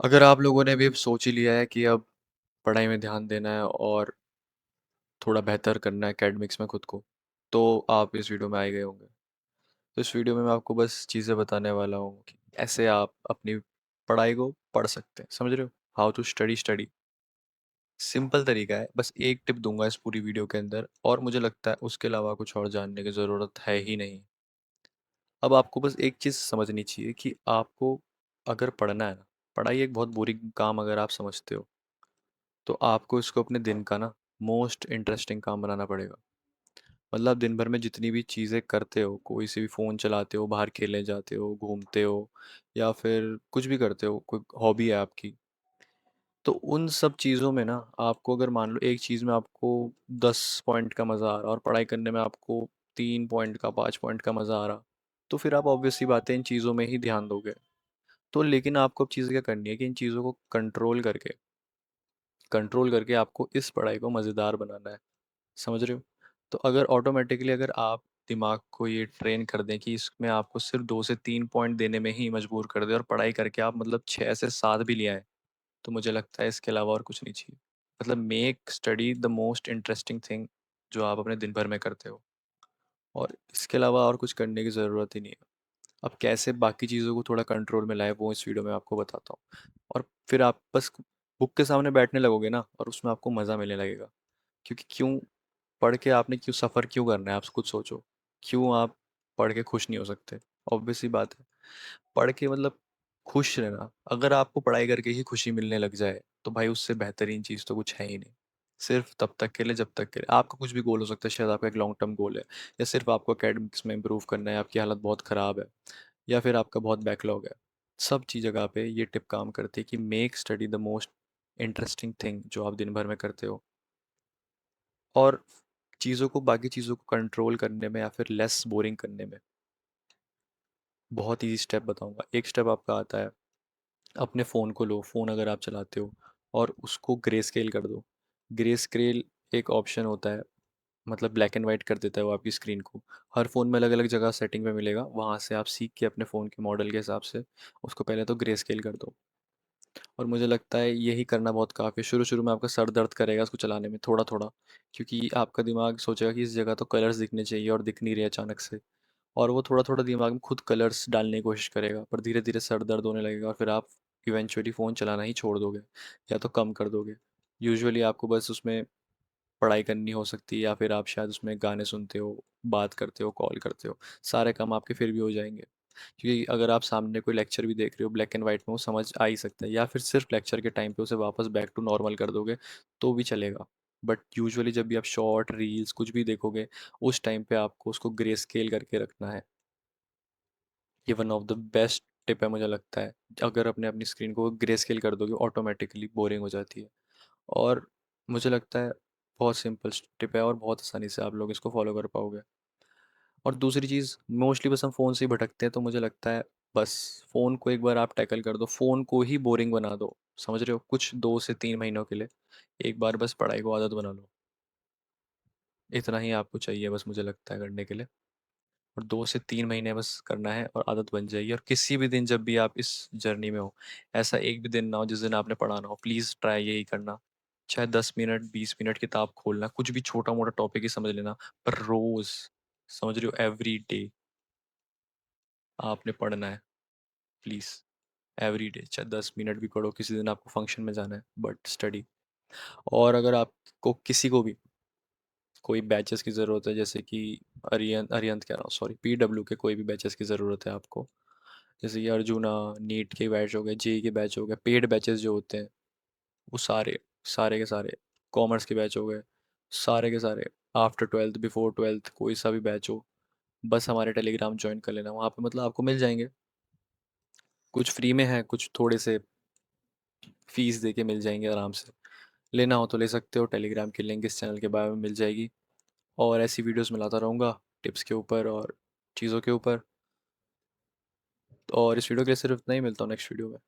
अगर आप लोगों ने भी अब सोच ही लिया है कि अब पढ़ाई में ध्यान देना है और थोड़ा बेहतर करना है एकेडमिक्स में खुद को, तो आप इस वीडियो में आए गए होंगे। तो इस वीडियो में मैं आपको बस चीज़ें बताने वाला हूँ कि ऐसे आप अपनी पढ़ाई को पढ़ सकते हैं। समझ रहे हो? How to study study. Simple तरीका है, बस एक टिप दूंगा इस पूरी वीडियो के अंदर, और मुझे लगता है उसके अलावा कुछ और जानने की ज़रूरत है ही नहीं। अब आपको बस एक चीज़ समझनी चाहिए कि आपको अगर पढ़ना है ना, पढ़ाई एक बहुत बोरिंग काम अगर आप समझते हो, तो आपको इसको अपने दिन का ना मोस्ट इंटरेस्टिंग काम बनाना पड़ेगा। मतलब दिन भर में जितनी भी चीज़ें करते हो, कोई से भी फ़ोन चलाते हो, बाहर खेलने जाते हो, घूमते हो, या फिर कुछ भी करते हो, कोई हॉबी है आपकी, तो उन सब चीज़ों में ना आपको अगर मान लो एक चीज़ में आपको 10 पॉइंट का मज़ा आ रहा और पढ़ाई करने में आपको 3 पॉइंट का 5 पॉइंट का मज़ा आ रहा, तो फिर आप ऑब्वियस सी बात है इन चीज़ों में ही ध्यान दोगे। तो लेकिन आपको अब चीज़ें क्या करनी है कि इन चीज़ों को कंट्रोल करके आपको इस पढ़ाई को मज़ेदार बनाना है। समझ रहे हो? तो अगर ऑटोमेटिकली अगर आप दिमाग को ये ट्रेन कर दें कि इसमें आपको सिर्फ 2 से 3 पॉइंट देने में ही मजबूर कर दे और पढ़ाई करके आप मतलब 6 से 7 भी ले आए, तो मुझे लगता है इसके अलावा और कुछ नहीं चाहिए। मतलब make study the most interesting thing जो आप अपने दिन भर में करते हो, और इसके अलावा और कुछ करने की ज़रूरत ही नहीं है। अब कैसे बाकी चीज़ों को थोड़ा कंट्रोल में लाए वो इस वीडियो में आपको बताता हूँ, और फिर आप बस बुक के सामने बैठने लगोगे ना और उसमें आपको मज़ा मिलने लगेगा। क्योंकि क्यों पढ़ के आपने क्यों सफ़र क्यों करना है, आप खुद सोचो। क्यों आप पढ़ के खुश नहीं हो सकते? ऑब्वियस सी बात है। पढ़ के मतलब खुश रहना, अगर आपको पढ़ाई करके ही खुशी मिलने लग जाए तो भाई उससे बेहतरीन चीज़ तो कुछ है ही नहीं। सिर्फ तब तक के लिए जब तक के लिए आपका कुछ भी गोल हो सकता है, शायद आपका एक लॉन्ग टर्म गोल है, या सिर्फ आपको एकेडमिक्स में इंप्रूव करना है, आपकी हालत बहुत ख़राब है, या फिर आपका बहुत बैकलॉग है। सब चीज़ जगह पे ये टिप काम करती है कि make study the most interesting thing जो आप दिन भर में करते हो। और चीज़ों को बाकी चीज़ों को कंट्रोल करने में या फिर लेस बोरिंग करने में बहुत ईजी स्टेप बताऊंगा। एक स्टेप आपका आता है, अपने फ़ोन को लो, फ़ोन अगर आप चलाते हो, और उसको ग्रे स्केल कर दो। ग्रे स्केल एक ऑप्शन होता है, मतलब ब्लैक एंड वाइट कर देता है वो आपकी स्क्रीन को। हर फ़ोन में अलग अलग जगह सेटिंग में मिलेगा, वहाँ से आप सीख के अपने फ़ोन के मॉडल के हिसाब से उसको पहले तो ग्रे स्केल कर दो। और मुझे लगता है यही करना बहुत काफ़ी है। शुरू-शुरू में आपका सर दर्द करेगा इसको चलाने में थोड़ा-थोड़ा, क्योंकि आपका दिमाग सोचेगा कि इस जगह तो कलर्स दिखने चाहिए और दिख नहीं रहे अचानक से। और वो थोड़ा-थोड़ा दिमाग में खुद कलर्स डालने की कोशिश करेगा, पर धीरे-धीरे सर दर्द होने लगेगा और फिर आप इवेंचुअली फ़ोन चलाना ही छोड़ दोगे, या तो कम कर दोगे। यूजुअली आपको बस उसमें पढ़ाई करनी हो सकती है, या फिर आप शायद उसमें गाने सुनते हो, बात करते हो, कॉल करते हो। सारे काम आपके फिर भी हो जाएँगे। क्योंकि अगर आप सामने कोई लेक्चर भी देख रहे हो ब्लैक एंड वाइट में, वो समझ आ ही सकता है, या फिर सिर्फ लेक्चर के टाइम पे उसे वापस बैक टू नॉर्मल कर दोगे तो भी चलेगा। बट यूजुअली जब भी आप शॉर्ट रील्स कुछ भी देखोगे, उस टाइम पे आपको उसको ग्रे स्केल करके रखना है। ये one of the best tip है मुझे लगता है। अगर अपने अपनी स्क्रीन को ग्रे स्केल कर दोगे, ऑटोमेटिकली बोरिंग हो जाती है। और मुझे लगता है बहुत सिंपल टिप है और बहुत आसानी से आप लोग इसको फॉलो कर पाओगे। और दूसरी चीज़, मोस्टली बस हम फ़ोन से ही भटकते हैं, तो मुझे लगता है बस फ़ोन को एक बार आप टैकल कर दो, फ़ोन को ही बोरिंग बना दो। समझ रहे हो? कुछ 2 से 3 महीनों के लिए एक बार बस पढ़ाई को आदत बना लो। इतना ही आपको चाहिए बस, मुझे लगता है करने के लिए। और 2 से 3 महीने बस करना है और आदत बन जाएगी। और किसी भी दिन जब भी आप इस जर्नी में हो, ऐसा एक भी दिन ना हो जिस दिन आपने पढ़ा ना हो, प्लीज़ ट्राई यही करना। चाहे 10 मिनट 20 मिनट किताब खोलना, कुछ भी छोटा मोटा टॉपिक ही समझ लेना, पर रोज़, समझ रहे हो, एवरी डे आपने पढ़ना है। प्लीज़, एवरी डे, चाहे 10 मिनट भी पढ़ो, किसी दिन आपको फंक्शन में जाना है, बट स्टडी। और अगर आपको किसी को भी कोई बैचेस की ज़रूरत है, जैसे कि अरियंत अरियंत कह रहा हूँ, सॉरी, पीडब्ल्यू के कोई भी बैचेस की ज़रूरत है आपको, जैसे कि अर्जुना, नीट के बैच हो गए, जेई के बैच हो गए, पेड बैचेस जो होते हैं, वो सारे सारे के सारे, कॉमर्स के बैच हो गए, सारे के सारे, आफ्टर ट्वेल्थ बिफोर ट्वेल्थ कोई सा भी बैच हो, बस हमारे टेलीग्राम ज्वाइन कर लेना। वहाँ पे मतलब आपको मिल जाएंगे, कुछ फ्री में है, कुछ थोड़े से फीस दे के मिल जाएंगे आराम से। लेना हो तो ले सकते हो, टेलीग्राम की लिंक इस चैनल के बारे में मिल जाएगी। और ऐसी वीडियोस मिलाता रहूँगा, टिप्स के ऊपर और चीज़ों के ऊपर। और इस वीडियो के लिए सिर्फ इतना ही, मिलता हूँ नेक्स्ट वीडियो में।